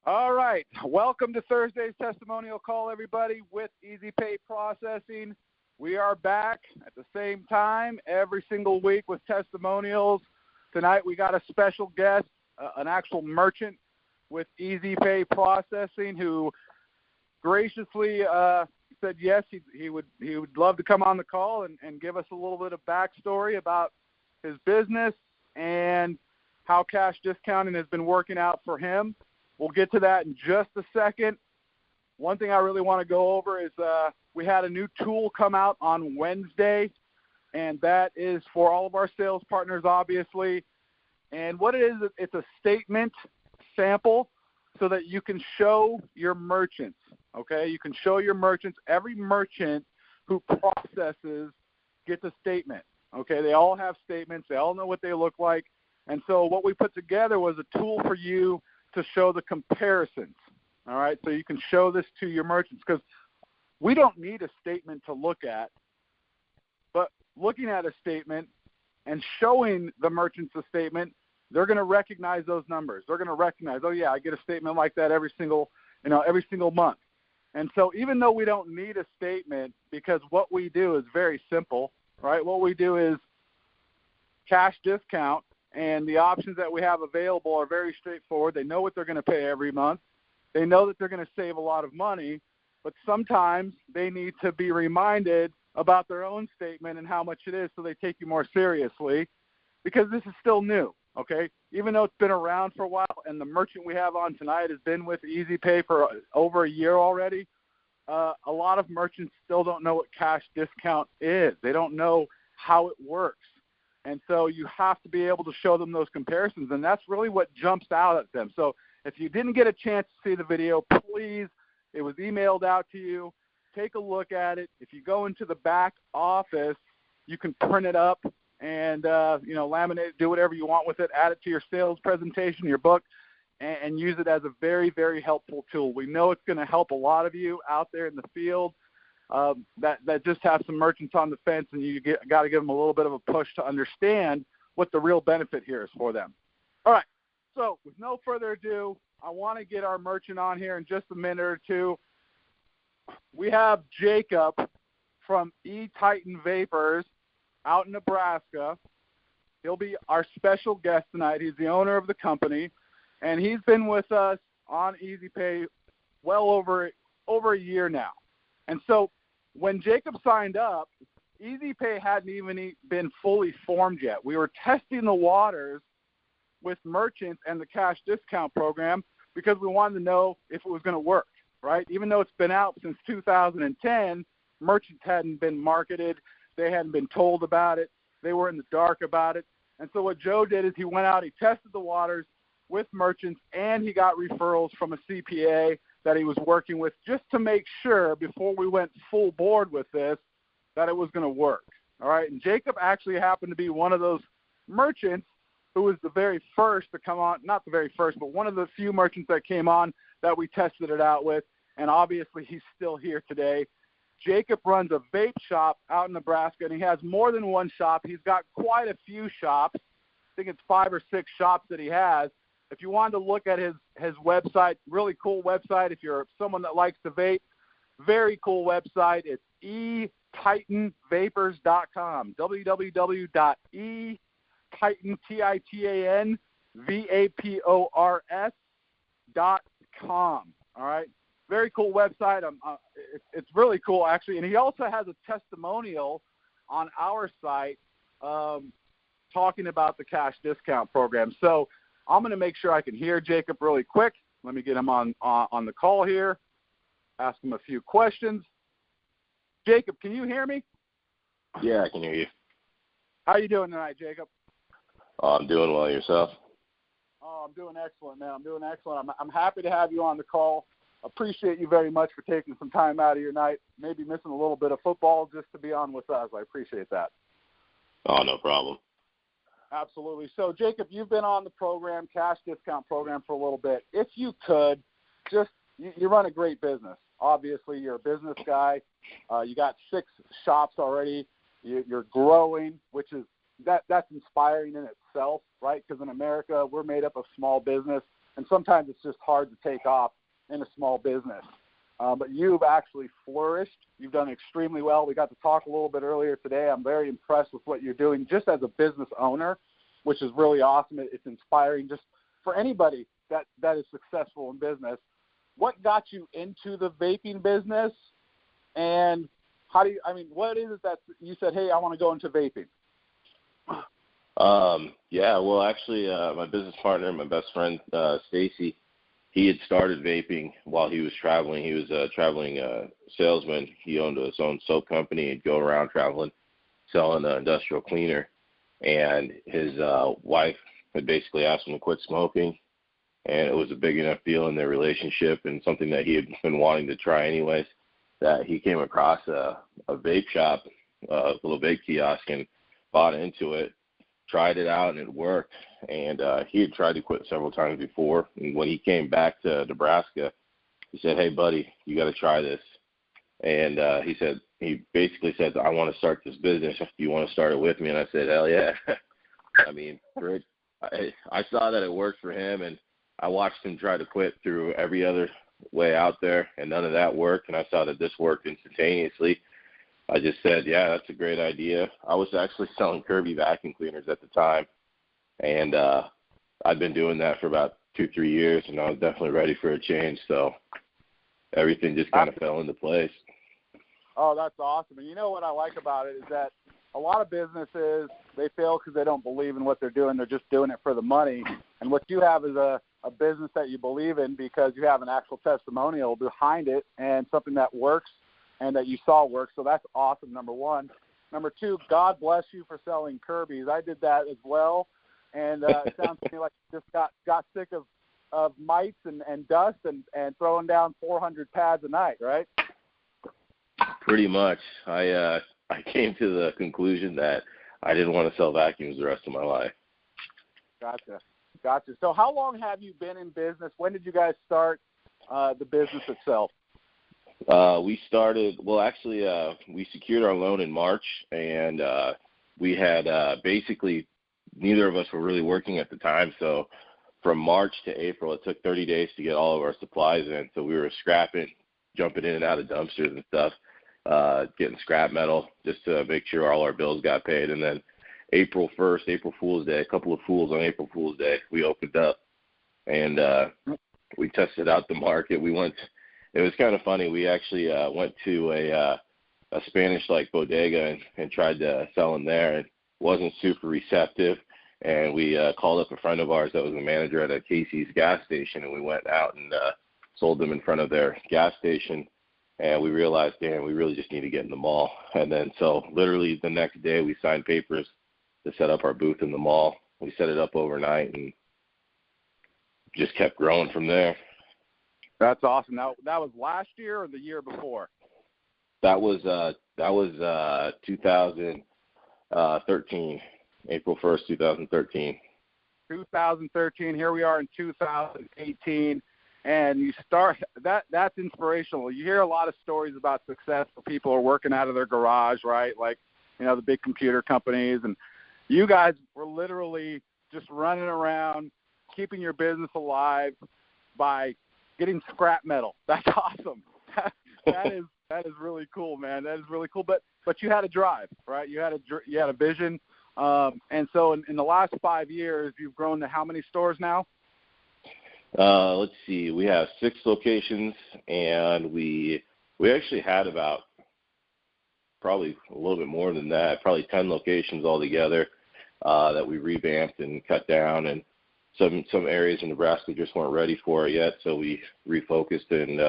All right. Welcome to Thursday's Testimonial Call, everybody, with Easy Pay Processing. We are back at the same time every single week with testimonials. Tonight we got a special guest, an actual merchant with Easy Pay Processing who graciously said yes, he would love to come on the call and give us a little bit of backstory about his business and how cash discounting has been working out for him. We'll get to that in just a second. One thing I really want to go over is we had a new tool come out on Wednesday, and that is for all of our sales partners, obviously. And what it is, it's a statement sample so that you can show your merchants, okay? You can show your merchants. Every merchant who processes gets a statement, okay? They all have statements. They all know what they look like. And so what we put together was a tool for you to show the comparisons, all right? So you can show this to your merchants because we don't need a statement to look at, but looking at a statement and showing the merchants a statement, they're going to recognize those numbers. They're going to recognize, oh, yeah, I get a statement like that every single month. And so even though we don't need a statement, because what we do is very simple, right? What we do is cash discount, and the options that we have available are very straightforward. They know what they're going to pay every month. They know that they're going to save a lot of money, but sometimes they need to be reminded about their own statement and how much it is so they take you more seriously because this is still new, okay? Even though it's been around for a while and the merchant we have on tonight has been with Easy Pay for over a year already, a lot of merchants still don't know what cash discount is. They don't know how it works. And so you have to be able to show them those comparisons, and that's really what jumps out at them. So if you didn't get a chance to see the video, please, it was emailed out to you. Take a look at it. If you go into the back office, you can print it up and, laminate it, do whatever you want with it, add it to your sales presentation, your book, and use it as a very, very helpful tool. We know it's going to help a lot of you out there in the field. That just have some merchants on the fence, and you got to give them a little bit of a push to understand what the real benefit here is for them. All right, so with no further ado, I want to get our merchant on here in just a minute or two. We have Jacob from E-Titan Vapors out in Nebraska. He'll be our special guest tonight. He's the owner of the company, and he's been with us on Easy Pay well over a year now. And so when Jacob signed up, Easy Pay hadn't even been fully formed yet. We were testing the waters with merchants and the cash discount program because we wanted to know if it was going to work, right? Even though it's been out since 2010, merchants hadn't been marketed. They hadn't been told about it. They were in the dark about it. And so what Joe did is he went out, he tested the waters with merchants, and he got referrals from a CPA that he was working with just to make sure before we went full board with this that it was going to work, all right? And Jacob actually happened to be one of those merchants who was the very first to come on, not the very first, but one of the few merchants that came on that we tested it out with, and obviously he's still here today. Jacob runs a vape shop out in Nebraska, and he has more than one shop. He's got quite a few shops. I think it's 5 or 6 shops that he has. If you wanted to look at his website, really cool website. If you're someone that likes to vape, very cool website. It's etitanvapors.com, www.etitanvapors.com. All right, very cool website. It's really cool, actually. And he also has a testimonial on our site talking about the cash discount program. So I'm going to make sure I can hear Jacob really quick. Let me get him on the call here, ask him a few questions. Jacob, can you hear me? Yeah, I can hear you. How you doing tonight, Jacob? I'm doing well. Yourself? Oh, I'm doing excellent, man. I'm doing excellent. I'm happy to have you on the call. Appreciate you very much for taking some time out of your night, maybe missing a little bit of football just to be on with us. I appreciate that. Oh, no problem. Absolutely. So, Jacob, you've been on the program, cash discount program, for a little bit. If you could, you run a great business. Obviously, you're a business guy. You got 6 shops already. You're growing, which is that's inspiring in itself, right? Because in America, we're made up of small business. and sometimes it's just hard to take off in a small business. But you've actually flourished. You've done extremely well. We got to talk a little bit earlier today. I'm very impressed with what you're doing just as a business owner, which is really awesome. It's inspiring just for anybody that is successful in business. What got you into the vaping business, and what is it that you said, hey, I want to go into vaping? Yeah, well, actually, my business partner, my best friend, Stacy, he had started vaping while he was traveling. He was a traveling salesman. He owned his own soap company. He'd go around traveling, selling industrial cleaner. And his wife had basically asked him to quit smoking, and it was a big enough deal in their relationship and something that he had been wanting to try anyways, that he came across a vape shop, a little vape kiosk, and bought into it, tried it out, and it worked. And he had tried to quit several times before. And when he came back to Nebraska, he said, hey, buddy, you got to try this. And he basically said, I want to start this business. Do you want to start it with me? And I said, hell yeah. I mean, I saw that it worked for him, and I watched him try to quit through every other way out there, and none of that worked. And I saw that this worked instantaneously. I just said, yeah, that's a great idea. I was actually selling Kirby vacuum cleaners at the time, and I'd been doing that for about 2-3 years, and I was definitely ready for a change. So everything just kind of fell into place. Oh, that's awesome. And you know what I like about it is that a lot of businesses, they fail because they don't believe in what they're doing. They're just doing it for the money. And what you have is a business that you believe in because you have an actual testimonial behind it and something that works and that you saw work. So that's awesome, number one. Number two, God bless you for selling Kirby's. I did that as well. And it sounds to me like you just got sick of mites and dust and throwing down 400 pads a night, right? Pretty much. I came to the conclusion that I didn't want to sell vacuums the rest of my life. Gotcha. So how long have you been in business? When did you guys start the business itself? We started, we secured our loan in March, and we had basically neither of us were really working at the time. So from March to April, it took 30 days to get all of our supplies in. So we were scrapping, jumping in and out of dumpsters and stuff, getting scrap metal just to make sure all our bills got paid. And then April 1st, April Fool's Day, a couple of fools on April Fool's Day, we opened up and we tested out the market. It was kind of funny. We actually went to a Spanish-like bodega and tried to sell in there, and wasn't super receptive. And we called up a friend of ours that was a manager at a Casey's gas station, and we went out and sold them in front of their gas station. And we realized, damn, we really just need to get in the mall. And then so literally the next day we signed papers to set up our booth in the mall. We set it up overnight and just kept growing from there. That's awesome. Now, that was last year or the year before? That was 2013, April 1st, 2013. 2013. Here we are in 2018, and you start. That's inspirational. You hear a lot of stories about successful people who are working out of their garage, right? Like, the big computer companies, and you guys were literally just running around, keeping your business alive by getting scrap metal. That's awesome. That is really cool, man. That is really cool. But you had a drive, right? You had a vision. And so in the last 5 years, you've grown to how many stores now? Let's see. We have 6 locations, and we actually had about probably a little bit more than that, probably 10 locations altogether that we revamped and cut down, and some areas in Nebraska just weren't ready for it yet, so we refocused. And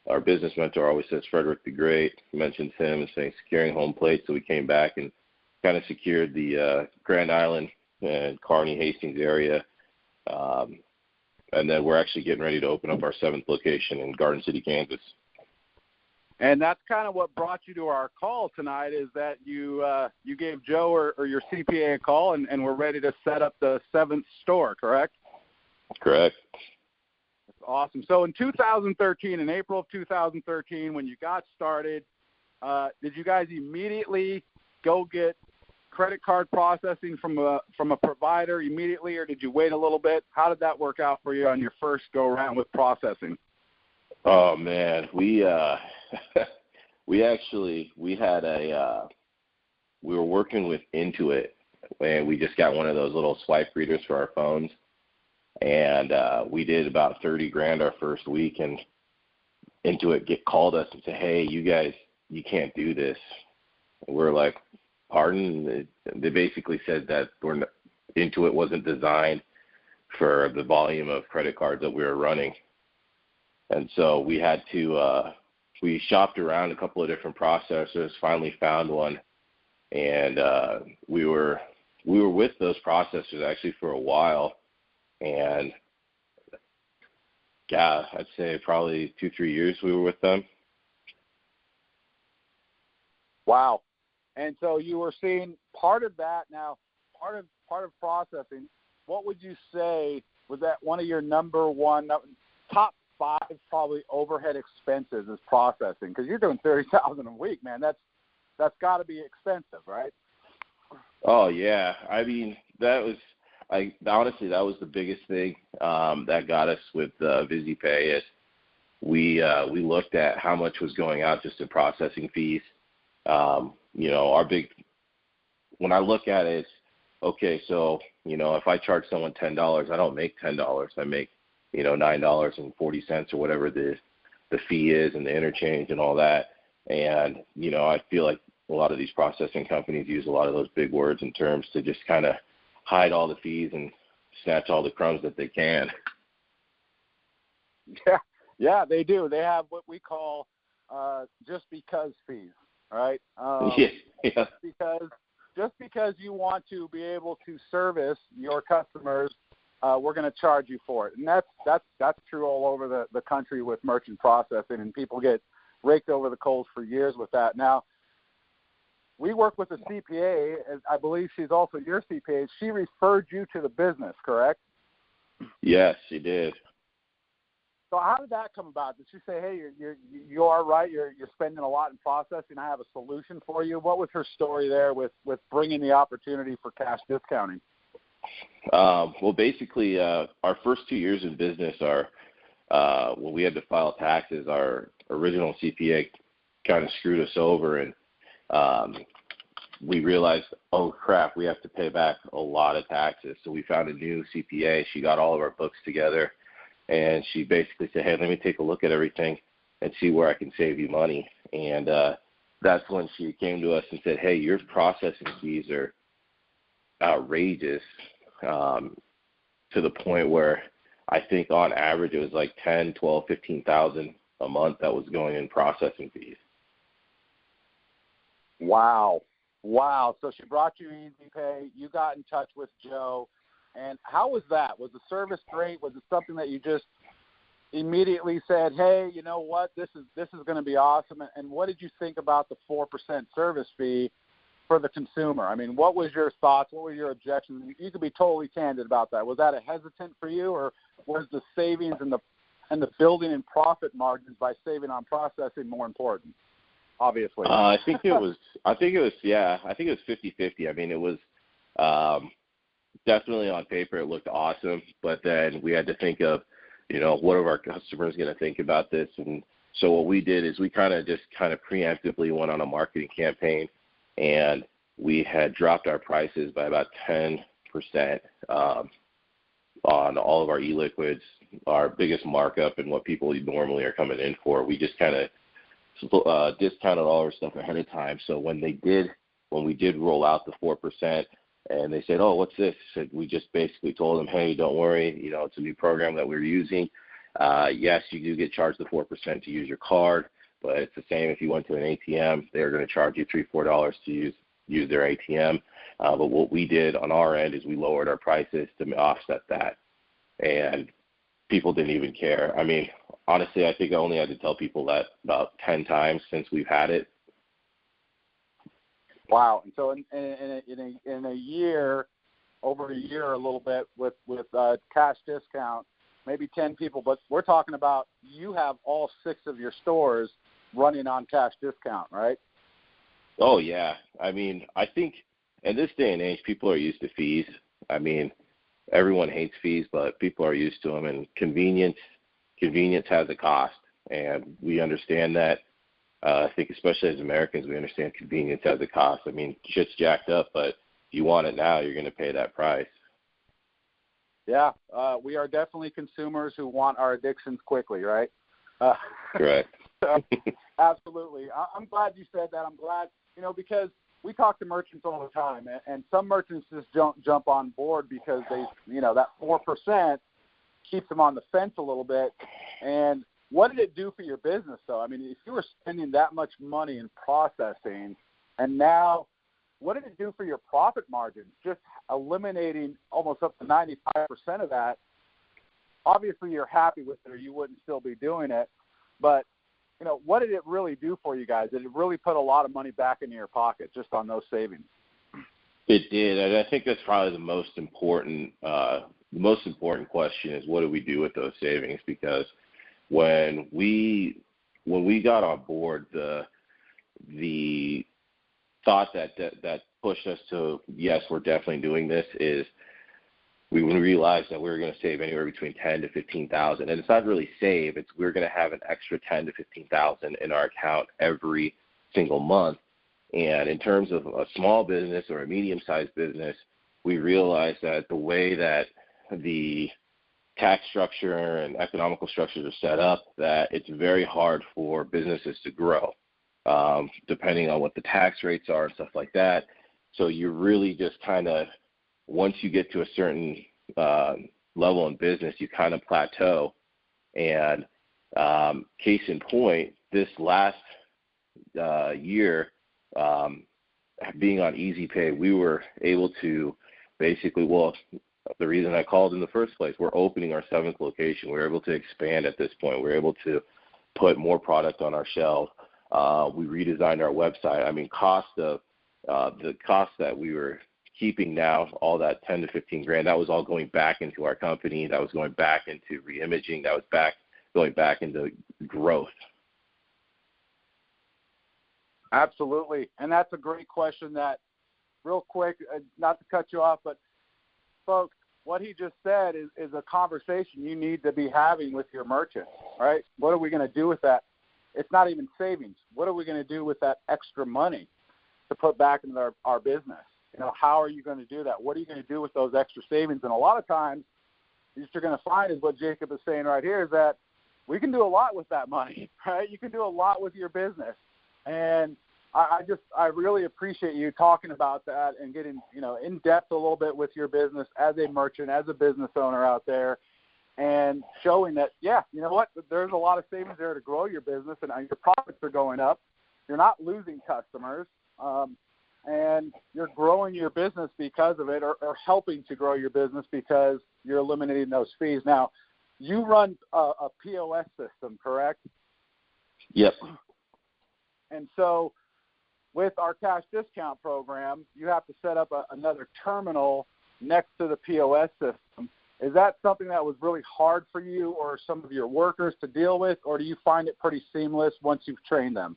our business mentor always says Frederick the Great, mentions him and saying securing home plate, so we came back and kind of secured the Grand Island and Kearney, Hastings area. And then we're actually getting ready to open up our 7th location in Garden City, Kansas. And that's kind of what brought you to our call tonight, is that you gave Joe or your CPA a call, and we're ready to set up the 7th store, correct? Correct. That's awesome. So in 2013, in April of 2013, when you got started, did you guys immediately go get credit card processing from a provider immediately, or did you wait a little bit? How did that work out for you on your first go around with processing? Oh man, we were working with Intuit, and we just got one of those little swipe readers for our phones, and we did about $30,000 our first week, and Intuit called us and said, "Hey, you guys, you can't do this." And we're like, "Pardon?" They basically said that Intuit wasn't designed for the volume of credit cards that we were running. And so we had to, we shopped around a couple of different processors, finally found one, and we were with those processors actually for a while, and yeah, I'd say probably 2-3 years we were with them. Wow. And so you were seeing part of that now, part of processing. What would you say was that one of your number one, top 5 probably overhead expenses is processing? Because you're doing $30,000 a week, man. That's got to be expensive, right? Oh yeah, I mean honestly that was the biggest thing that got us with VisiPay is we looked at how much was going out just in processing fees. When I look at it, it's, okay, so, if I charge someone $10, I don't make $10. I make, $9.40 or whatever the fee is and the interchange and all that. And, I feel like a lot of these processing companies use a lot of those big words and terms to just kind of hide all the fees and snatch all the crumbs that they can. Yeah, they do. They have what we call just because fees, right? Yeah. Just because you want to be able to service your customers, we're going to charge you for it. And that's true all over the country with merchant processing, and people get raked over the coals for years with that. Now, we work with a CPA, and I believe she's also your CPA. She referred you to the business, correct? Yes, she did. So how did that come about? Did she say, "Hey, you are right. You're spending a lot in processing. I have a solution for you"? What was her story there with bringing the opportunity for cash discounting? Well, basically, our first 2 years in business, when we had to file taxes, our original CPA kind of screwed us over, and we realized, oh crap, we have to pay back a lot of taxes. So we found a new CPA. She got all of our books together, and she basically said, "Hey, let me take a look at everything and see where I can save you money." And that's when she came to us and said, "Hey, your processing fees are outrageous," to the point where I think on average it was like $10,000, $12,000, $15,000 a month that was going in processing fees. Wow. So she brought you EasyPay. You got in touch with Joe. And how was that? Was the service great? Was it something that you just immediately said, "Hey, you know what? This is going to be awesome"? And what did you think about the 4% service fee for the consumer? I mean, what was your thoughts? What were your objections? You could be totally candid about that. Was that a hesitant for you, or was the savings and the building in profit margins by saving on processing more important? Obviously. I think it was 50-50. I mean, it was definitely on paper it looked awesome, but then we had to think of, what are our customers going to think about this? And so what we did is we kind of preemptively went on a marketing campaign, and we had dropped our prices by about 10% on all of our e-liquids, our biggest markup and what people normally are coming in for. We just kind of discounted all our stuff ahead of time. So when we did roll out the 4%, and they said, "Oh, what's this?" We just basically told them, "Hey, don't worry, it's a new program that we're using. Yes, you do get charged the 4% to use your card, but it's the same if you went to an ATM. They're going to charge you $3-4 to use their ATM. But what we did on our end is we lowered our prices to offset that, and people didn't even care. I mean, honestly, I think I only had to tell people that about 10 times since we've had it. Wow. And so in a year, over a year, a little bit with cash discount, maybe 10 people, but we're talking about you have all 6 of your stores running on cash discount, right? Oh yeah. I mean, I think in this day and age, people are used to fees. I mean, everyone hates fees, but people are used to them, and convenience has a cost, and we understand that. I think especially as Americans, we understand convenience has a cost. I mean, shit's jacked up, but if you want it now, you're going to pay that price. Yeah, we are definitely consumers who want our addictions quickly, right? Correct. Absolutely. I'm glad you said that. I'm glad, because we talk to merchants all the time, and some merchants just jump on board because they, that 4% keeps them on the fence a little bit. And what did it do for your business, though? I mean, if you were spending that much money in processing, and now what did it do for your profit margins? Just eliminating almost up to 95% of that. Obviously, you're happy with it, or you wouldn't still be doing it. But, what did it really do for you guys? Did it really put a lot of money back into your pocket just on those savings? It did, and I think that's probably the most important question is what do we do with those savings? Because when we got on board, the thought that pushed us to, yes, we're definitely doing this, is we realized that we were going to save anywhere between $10,000 to $15,000, and it's not really save; it's we're going to have an extra $10,000 to $15,000 in our account every single month. And in terms of a small business or a medium-sized business, we realized that the way that the tax structure and economical structures are set up, that it's very hard for businesses to grow, depending on what the tax rates are and stuff like that. So you really just kind of, once you get to a certain level in business, you kind of plateau. And case in point, this last year, being on Easy Pay, we were able to basically, the reason I called in the first place, we're opening our 7th location. We're able to expand at this point. We're able to put more product on our shelves. We redesigned our website. I mean, the cost that we were keeping now, all that 10 to 15 grand, that was all going back into our company. That was going back into reimaging. That was going back into growth. Absolutely. And that's a great question that, real quick, not to cut you off, but folks, what he just said is a conversation you need to be having with your merchant, right? What are we going to do with that? It's not even savings. What are we going to do with that extra money to put back into our business? How are you going to do that? What are you going to do with those extra savings? And a lot of times, what you're going to find is what Jacob is saying right here is that we can do a lot with that money, right? You can do a lot with your business. And I really appreciate you talking about that and getting, in depth a little bit with your business as a merchant, as a business owner out there, and showing that, there's a lot of savings there to grow your business, and your profits are going up. You're not losing customers, and you're growing your business because of it, or helping to grow your business because you're eliminating those fees. Now, you run a POS system, correct? Yep. And so with our cash discount program, you have to set up another terminal next to the POS system. Is that something that was really hard for you or some of your workers to deal with, or do you find it pretty seamless once you've trained them?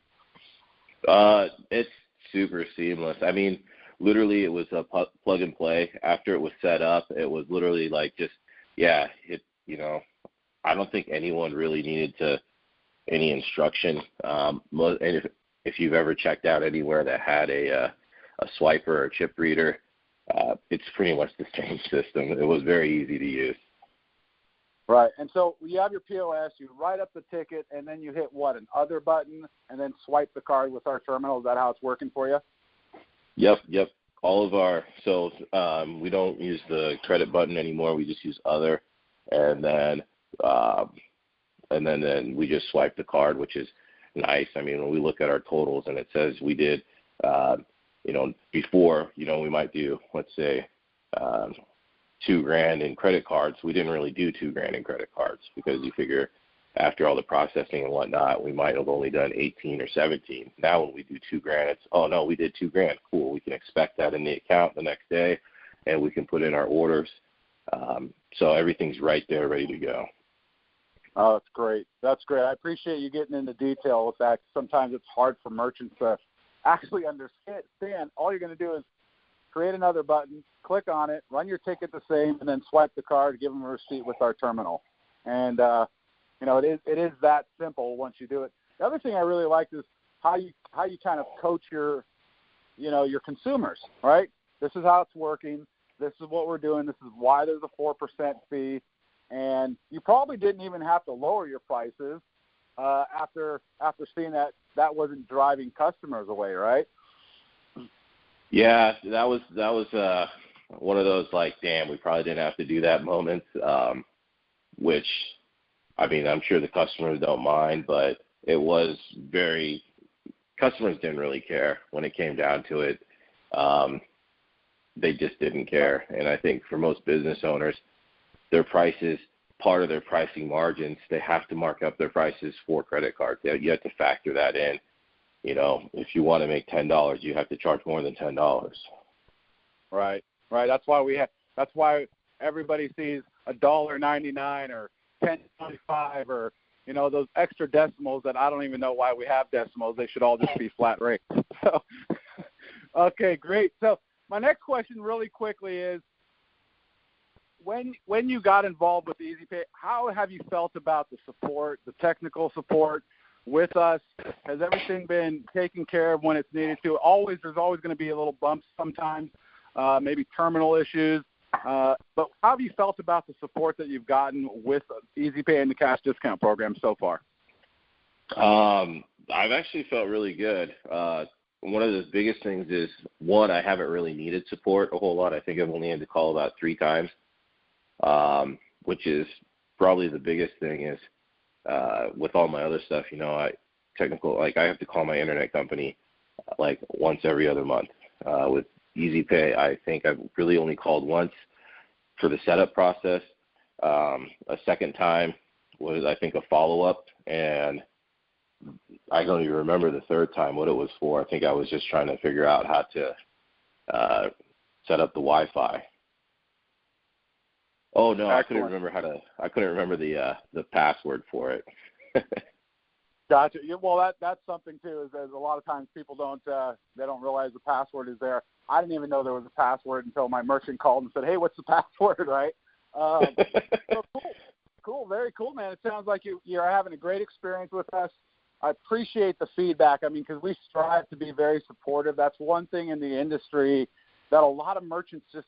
It's super seamless. I mean, literally it was a plug and play. After it was set up, it was literally like I don't think anyone really needed any instruction. And if you've ever checked out anywhere that had a swiper or a chip reader, it's pretty much the same system. It was very easy to use. Right. And so you have your POS, you write up the ticket, and then you hit an other button, and then swipe the card with our terminal. Is that how it's working for you? Yep. All of we don't use the credit button anymore. We just use other, and then we just swipe the card, which is nice. I mean, when we look at our totals and it says we did, before, we might do, let's say, $2,000 in credit cards. We didn't really do $2,000 in credit cards because you figure after all the processing and whatnot, we might have only done 18 or 17. Now when we do $2,000, it's, oh no, we did $2,000. Cool. We can expect that in the account the next day, and we can put in our orders. So everything's right there, ready to go. Oh, that's great. That's great. I appreciate you getting into detail with that. Sometimes it's hard for merchants to actually understand. All you're going to do is create another button, click on it, run your ticket the same, and then swipe the card, give them a receipt with our terminal. And, it is that simple once you do it. The other thing I really like is how you kind of coach your consumers, right? This is how it's working. This is what we're doing. This is why there's a 4% fee. And you probably didn't even have to lower your prices after seeing that wasn't driving customers away, right? Yeah, that was one of those like, damn, we probably didn't have to do that moments, which, I mean, I'm sure the customers don't mind, but it was customers didn't really care when it came down to it. They just didn't care. And I think for most business owners, their prices, part of their pricing margins, they have to mark up their prices for credit cards. You have to factor that in. If you want to make $10, you have to charge more than $10. Right. That's why everybody sees $1.99 or $10.25 or those extra decimals that I don't even know why we have decimals. They should all just be flat rates. So, okay, great. So my next question really quickly is, when you got involved with EasyPay, how have you felt about the support, the technical support with us? Has everything been taken care of when it's needed to? There's always going to be a little bumps sometimes, maybe terminal issues. But how have you felt about the support that you've gotten with EasyPay and the cash discount program so far? I've actually felt really good. One of the biggest things is, one, I haven't really needed support a whole lot. I think I've only had to call about 3 times, which is probably the biggest thing is with all my other stuff, I have to call my internet company like once every other month. With EasyPay, I think I've really only called once for the setup process. A second time was, I think, a follow-up, and I don't even remember the third time what it was for. I think I was just trying to figure out how to set up the Wi-Fi. Oh no, Excellent. I couldn't remember the password for it. Gotcha. Well, that's something too. Is that a lot of times people don't realize the password is there. I didn't even know there was a password until my merchant called and said, "Hey, what's the password?" Right? So cool, very cool, man. It sounds like you're having a great experience with us. I appreciate the feedback. I mean, because we strive to be very supportive. That's one thing in the industry that a lot of merchants just,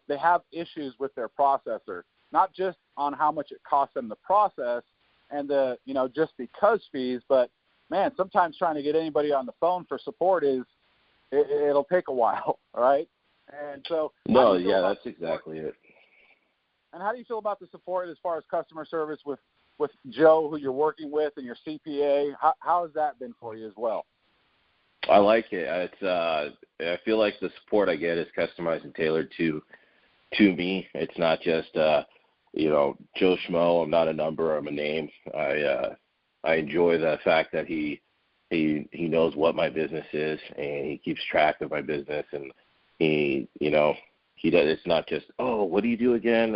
they have issues with their processor, not just on how much it costs them to process and the, just because fees, but man, sometimes trying to get anybody on the phone for support it'll take a while, right? And so no, yeah, that's exactly it. And how do you feel about the support as far as customer service with Joe, who you're working with, and your CPA? How has that been for you as well? I like it. I feel like the support I get is customized and tailored to me. It's not just Joe Schmo. I'm not a number. I'm a name. I enjoy the fact that he knows what my business is, and he keeps track of my business, and he does. It's not just, oh, what do you do again?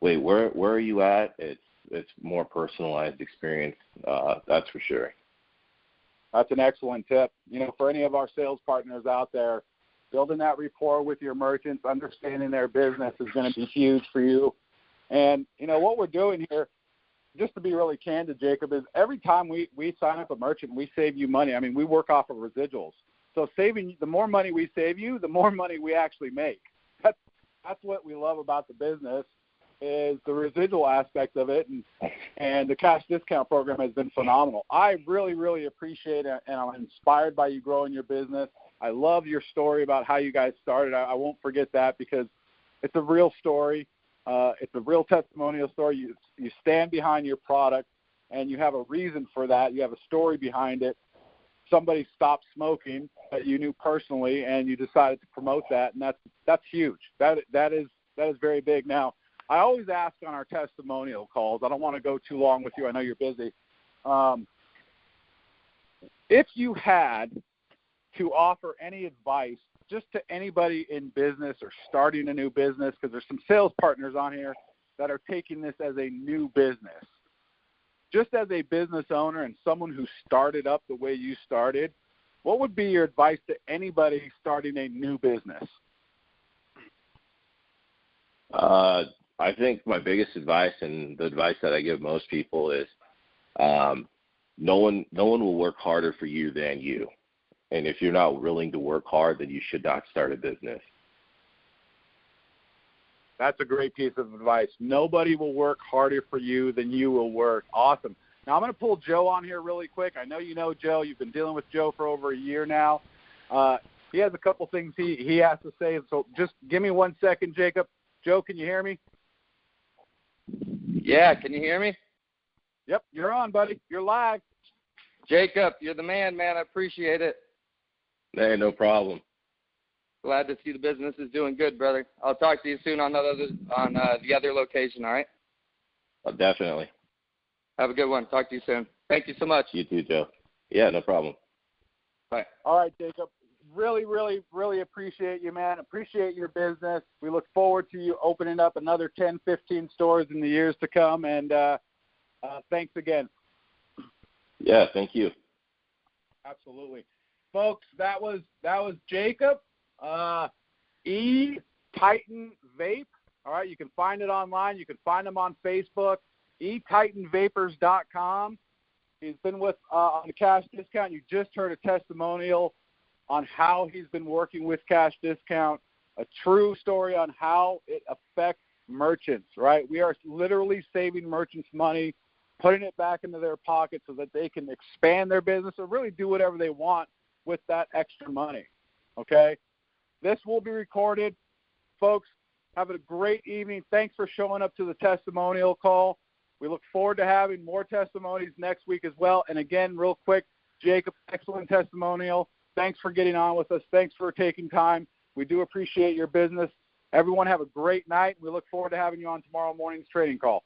Wait, where are you at? It's more personalized experience. That's for sure. That's an excellent tip. For any of our sales partners out there, building that rapport with your merchants, understanding their business is going to be huge for you. And, what we're doing here, just to be really candid, Jacob, is every time we sign up a merchant, we save you money. I mean, we work off of residuals. So the more money we save you, the more money we actually make. That's what we love about the business, is the residual aspect of it, and the cash discount program has been phenomenal. I really, really appreciate it, and I'm inspired by you growing your business. I love your story about how you guys started. I won't forget that, because it's a real story. It's a real testimonial story. You stand behind your product, and you have a reason for that. You have a story behind it. Somebody stopped smoking that you knew personally, and you decided to promote that, and that's huge. That is very big. Now, I always ask on our testimonial calls, I don't want to go too long with you, I know you're busy, if you had to offer any advice just to anybody in business or starting a new business, because there's some sales partners on here that are taking this as a new business, just as a business owner and someone who started up the way you started, what would be your advice to anybody starting a new business? I think my biggest advice, and the advice that I give most people, is no one will work harder for you than you. And if you're not willing to work hard, then you should not start a business. That's a great piece of advice. Nobody will work harder for you than you will work. Awesome. Now I'm going to pull Joe on here really quick. I know you know Joe. You've been dealing with Joe for over a year now. He has a couple things he has to say. So just give me 1 second, Jacob. Joe, can you hear me? Yeah, can you hear me? Yep, you're on, buddy. You're live. Jacob, you're the man. I appreciate it. Hey, no problem. Glad to see the business is doing good, brother. I'll talk to you soon on the other location, all right? Definitely. Have a good one. Talk to you soon. Thank you so much. You too, Joe. Yeah, no problem. Bye. All right, Jacob. Really, really, really appreciate you, man. Appreciate your business. We look forward to you opening up another 10, 15 stores in the years to come, and thanks again. Yeah, thank you. Absolutely. Folks, that was Jacob, E-Titan Vape. All right, you can find it online. You can find him on Facebook, etitanvapors.com. He's been with on the Cash Discount. You just heard a testimonial on how he's been working with Cash Discount, a true story on how it affects merchants, right? We are literally saving merchants money, putting it back into their pocket so that they can expand their business or really do whatever they want with that extra money, okay? This will be recorded. Folks, have a great evening. Thanks for showing up to the testimonial call. We look forward to having more testimonies next week as well. And again, real quick, Jacob, excellent testimonial. Thanks for getting on with us. Thanks for taking time. We do appreciate your business. Everyone have a great night. We look forward to having you on tomorrow morning's trading call.